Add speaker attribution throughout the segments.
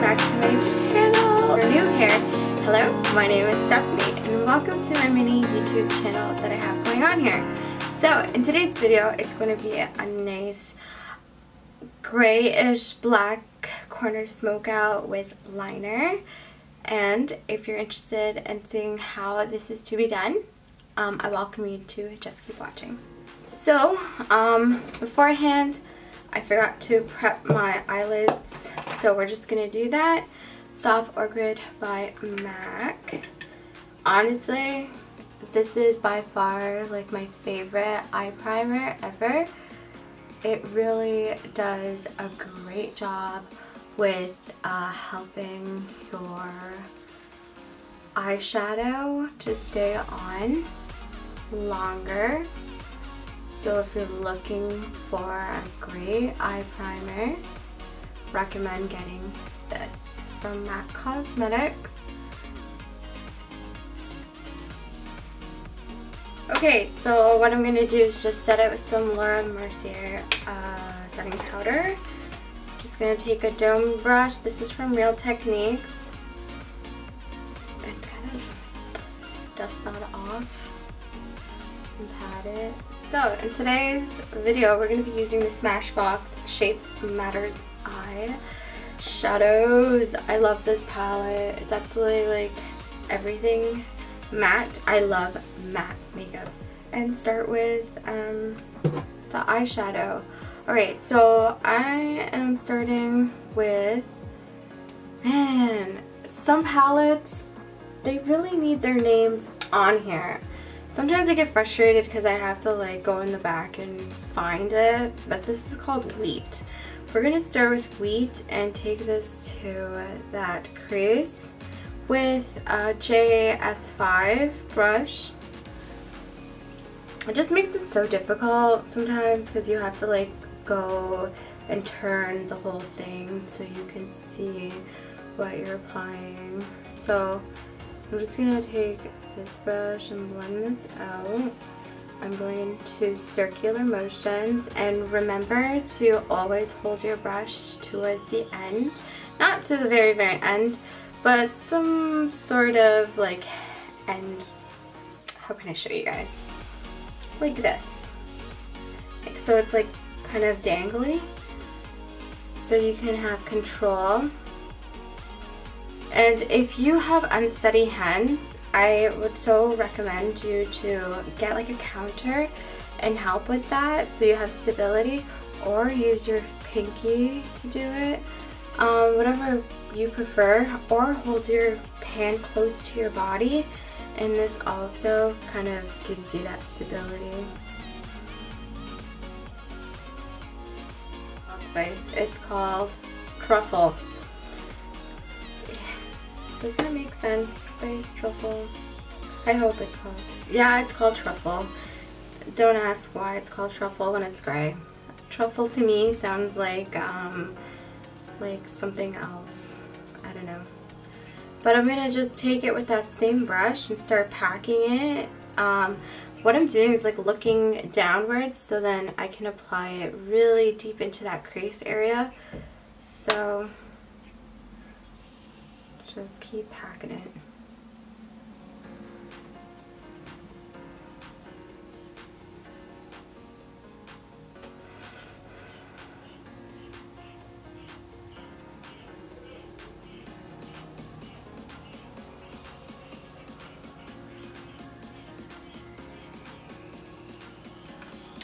Speaker 1: back to my channel. If you're new here, hello, my name is Stephanie and welcome to my mini YouTube channel that I have going on here. So in today's video, it's going to be a nice grayish black corner smoke out with liner. And if you're interested in seeing how this is to be done, I welcome you to just keep watching. So beforehand, I forgot to prep my eyelids, so we're just gonna do that. Soft or Grid by MAC. Honestly, this is by far like my favorite eye primer ever. It really does a great job with helping your eyeshadow to stay on longer. So if you're looking for a great eye primer, recommend getting this from MAC Cosmetics. Okay, so what I'm going to do is just set it with some Laura Mercier setting powder. Just going to take a dome brush. This is from Real Techniques. And kind of dust that off and pat it. So in today's video, we're going to be using the Smashbox Shape Matters Eye Shadows. I love this palette. It's absolutely like everything matte. I love matte makeup. And start with the eyeshadow. Alright, so I am starting with, man, some palettes, they really need their names on here. Sometimes I get frustrated because I have to like go in the back and find it, but this is called Wheat. We're going to start with Wheat and take this to that crease with a JS5 brush. It just makes it so difficult sometimes because you have to like go and turn the whole thing so you can see what you're applying. So I'm just going to take this brush and blend this out. I'm going to circular motions, and remember to always hold your brush towards the end. Not to the very, very end, but some sort of like end. How can I show you guys? Like this. So it's like kind of dangly. So you can have control. And if you have unsteady hands, I would so recommend you to get like a counter and help with that so you have stability, or use your pinky to do it, whatever you prefer, or hold your hand close to your body, and this also kind of gives you that stability. It's called Truffle. Does that make sense? Spice Truffle. I hope it's called. Yeah, it's called Truffle. Don't ask why it's called Truffle when it's gray. Truffle to me sounds like something else. I don't know. But I'm gonna just take it with that same brush and start packing it. What I'm doing is like looking downwards so then I can apply it really deep into that crease area. So just keep packing it.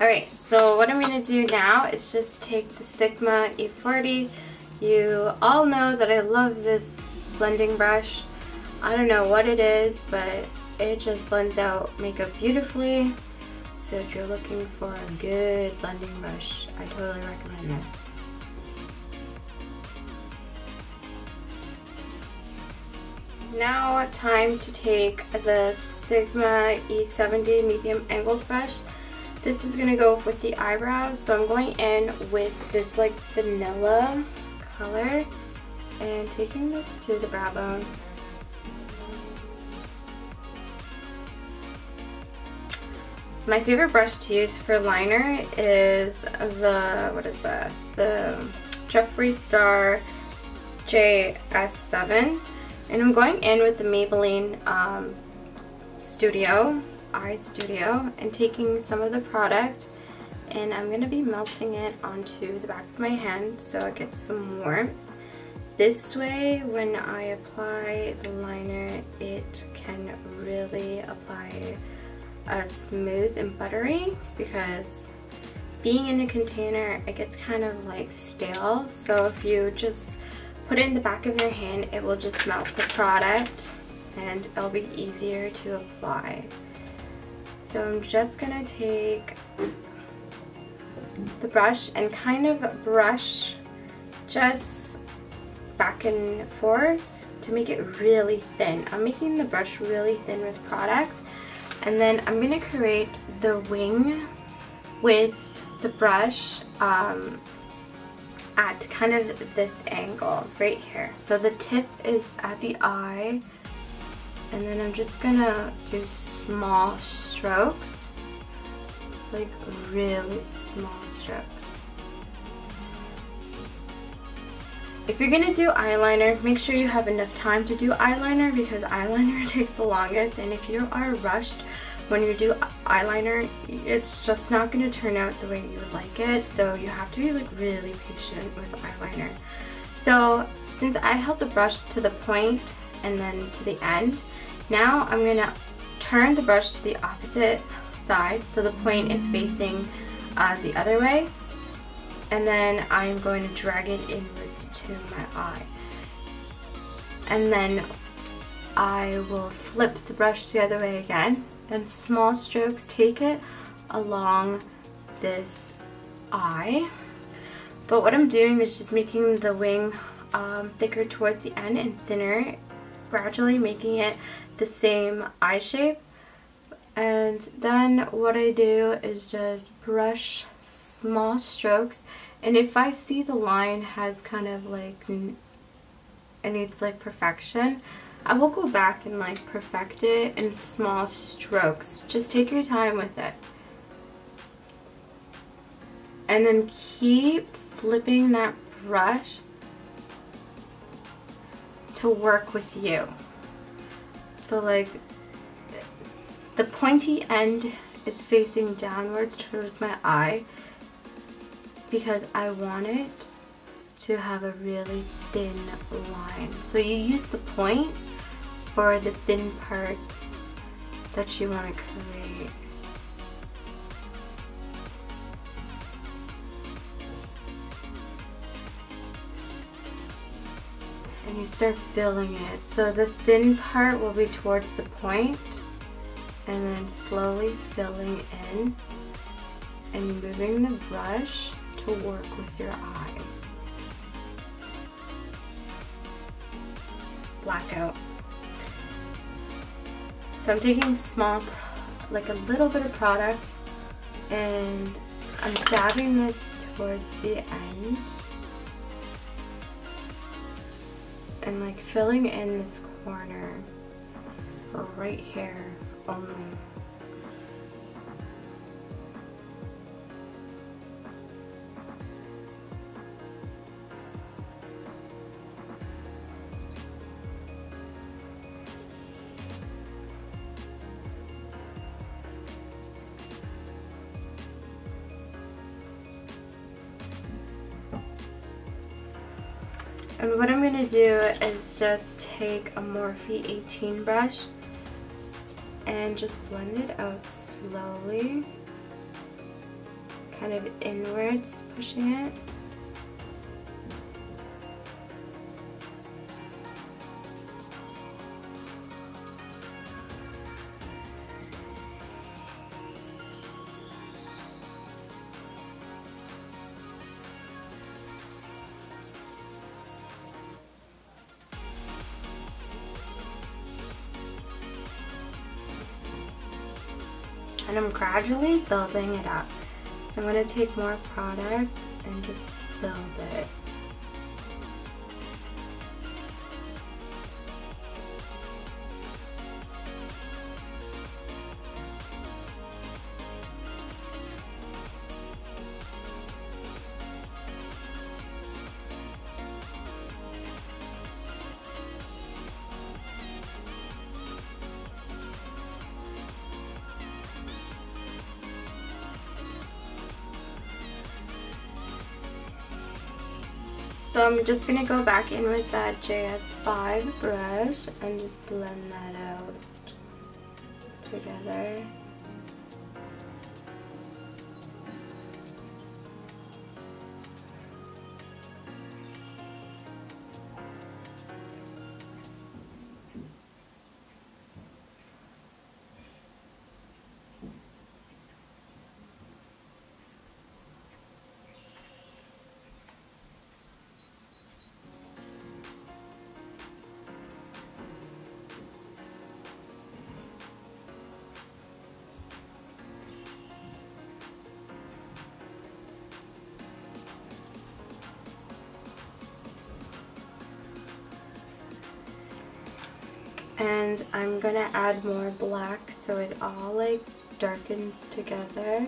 Speaker 1: Alright, so what I'm going to do now is just take the Sigma E40. You all know that I love this blending brush. I don't know what it is, but it just blends out makeup beautifully. So if you're looking for a good blending brush, I totally recommend this. Now time to take the Sigma E70 medium angled brush. This is going to go with the eyebrows, so I'm going in with this like vanilla color and taking this to the brow bone. My favorite brush to use for liner is the, what is that? The Jeffree Star Shea S7, and I'm going in with the Maybelline Eye Studio, and taking some of the product, and I'm going to be melting it onto the back of my hand so it gets some warmth. This way, when I apply the liner, it can really apply smooth and buttery, because being in a container, it gets kind of like stale. So if you just put it in the back of your hand, it will just melt the product and it'll be easier to apply. So I'm just gonna take the brush and kind of brush just back and forth to make it really thin. I'm making the brush really thin with product, and then I'm gonna create the wing with the brush at kind of this angle right here. So the tip is at the eye, and then I'm just gonna do small strokes, like really small strokes. If you're gonna do eyeliner, make sure you have enough time to do eyeliner, because eyeliner takes the longest, and if you are rushed when you do eyeliner, it's just not gonna turn out the way you would like it. So you have to be like really patient with eyeliner. So since I held the brush to the point and then to the end, now I'm gonna turn the brush to the opposite side so the point is facing the other way, and then I'm going to drag it inwards to my eye, and then I will flip the brush the other way again, and small strokes take it along this eye. But what I'm doing is just making the wing thicker towards the end and thinner, gradually making it the same eye shape. And then what I do is just brush small strokes, and if I see the line has kind of like, it needs like perfection, I will go back and like perfect it in small strokes. Just take your time with it. And then keep flipping that brush to work with you. So like the pointy end is facing downwards towards my eye, because I want it to have a really thin line. So you use the point for the thin parts that you want to create. And you start filling it. So the thin part will be towards the point, and then slowly filling in and moving the brush to work with your eye. Blackout. So I'm taking small, like a little bit of product, and I'm dabbing this towards the end and like filling in this corner right here only. And what I'm going to do is just take a Morphe 18 brush and just blend it out slowly, kind of inwards, pushing it. And I'm gradually building it up. So I'm going to take more product and just build it. So I'm just going to go back in with that JS5 brush and just blend that out together. And I'm gonna add more black so it all like darkens together.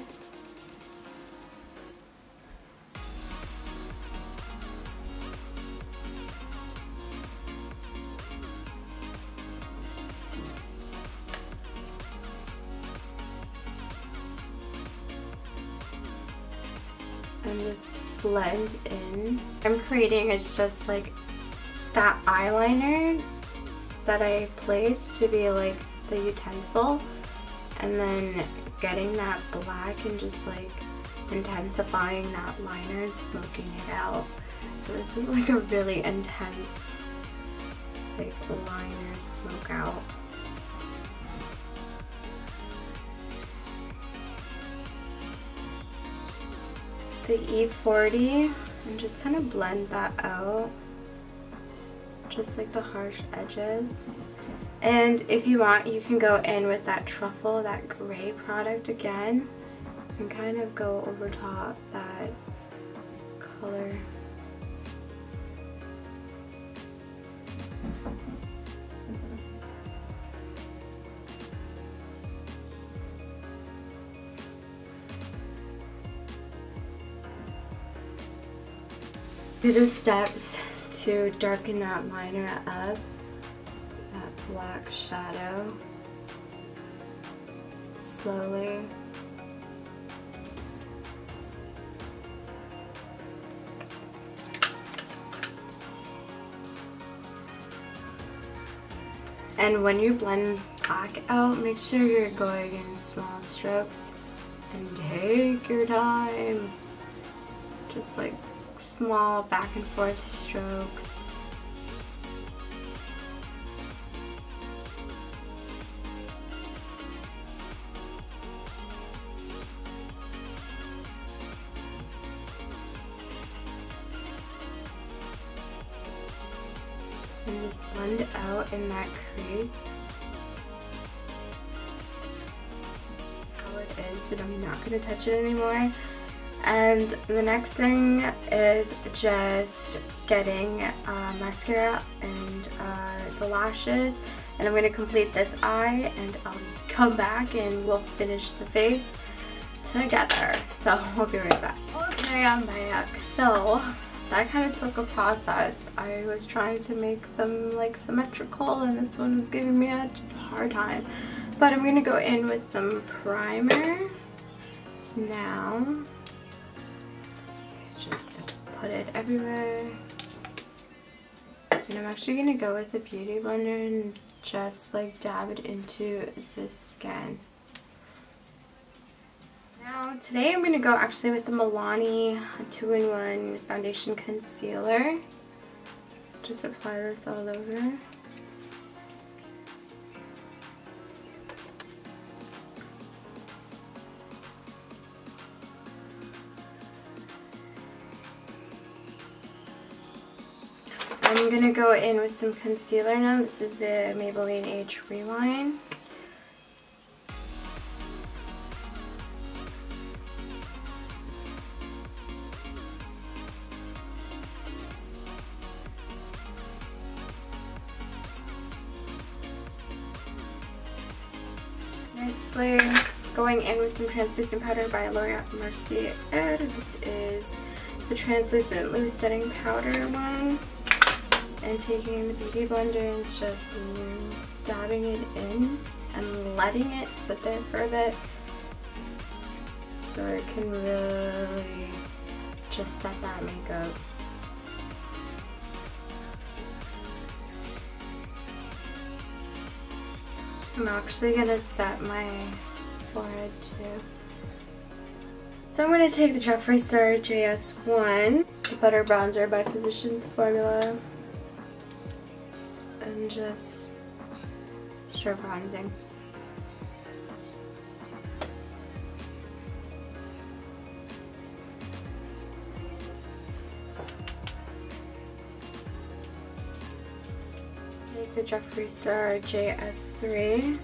Speaker 1: And just blend in. I'm creating is just like that eyeliner that I placed to be like the utensil, and then getting that black and just like intensifying that liner and smoking it out. So this is like a really intense like liner smoke out. The E40 and just kind of blend that out. Just like the harsh edges. And if you want, you can go in with that truffle, that gray product again, and kind of go over top that color. Do the steps to darken that liner up, that black shadow, slowly. And when you blend black out, make sure you're going in small strokes and take your time. Just like small back and forth strokes. And just blend out in that crease how it is, and I'm not going to touch it anymore. And the next thing is just getting mascara and the lashes, and I'm going to complete this eye and I'll come back and we'll finish the face together. So I'll be right back. Okay, I'm back. So that kind of took a process. I was trying to make them like symmetrical and this one was giving me a hard time. But I'm going to go in with some primer now. Just put it everywhere. And I'm actually going to go with the Beauty Blender and just like dab it into the skin. Now today I'm going to go actually with the Milani 2-in-1 Foundation Concealer. Just apply this all over. I'm going to go in with some concealer now. This is the Maybelline Age Rewind. Nicely. Going in with some translucent powder by Laura Mercier. This is the translucent loose setting powder one. And taking the Beauty Blender and just dabbing it in and letting it sit there for a bit so it can really just set that makeup. I'm actually gonna set my forehead too. So I'm gonna take the Jeffree Star JS1, the Butter Bronzer by Physicians Formula, and just start bronzing. Take the Jeffree Star JS3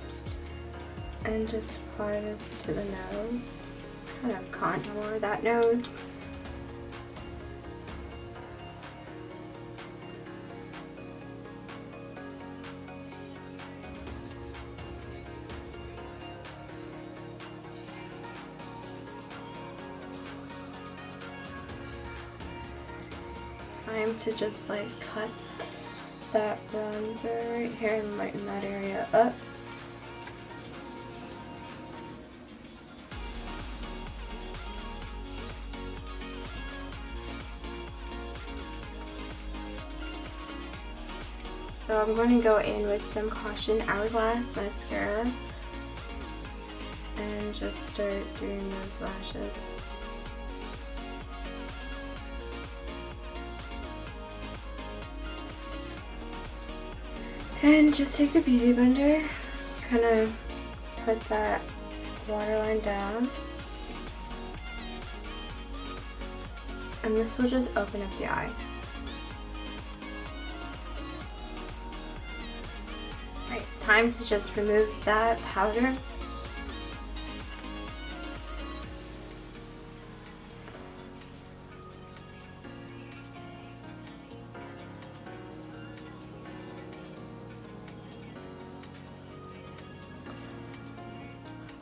Speaker 1: and just apply this to the nose. Kind of contour that nose. Time to just like cut that bronzer right here and lighten that area up. So I'm going to go in with some Caution Hourglass mascara and just start doing those lashes. And just take the Beauty Blender, kind of put that waterline down. And this will just open up the eye. Right, time to just remove that powder.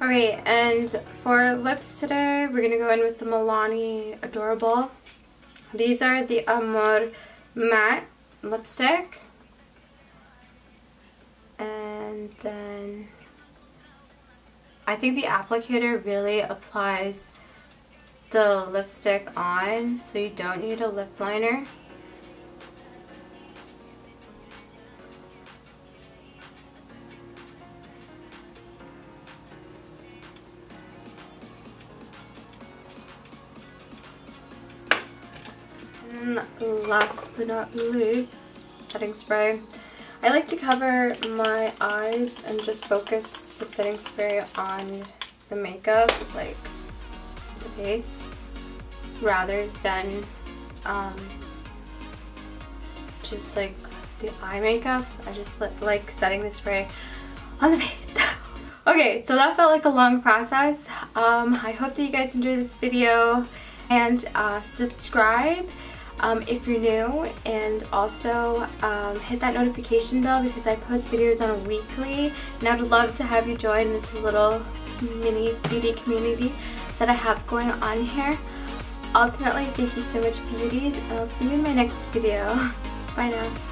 Speaker 1: Alright, and for lips today, we're going to go in with the Milani Adorable. These are the Amor Matte lipstick. And then I think the applicator really applies the lipstick on, so you don't need a lip liner. And last but not least, setting spray. I like to cover my eyes and just focus the setting spray on the makeup, like the face, rather than just like the eye makeup. I just like setting the spray on the face. Okay, so that felt like a long process. I hope that you guys enjoyed this video, and subscribe if you're new, and also hit that notification bell because I post videos on a weekly, and I'd love to have you join this little mini beauty community that I have going on here. Ultimately, thank you so much, beauties, and I'll see you in my next video. Bye now.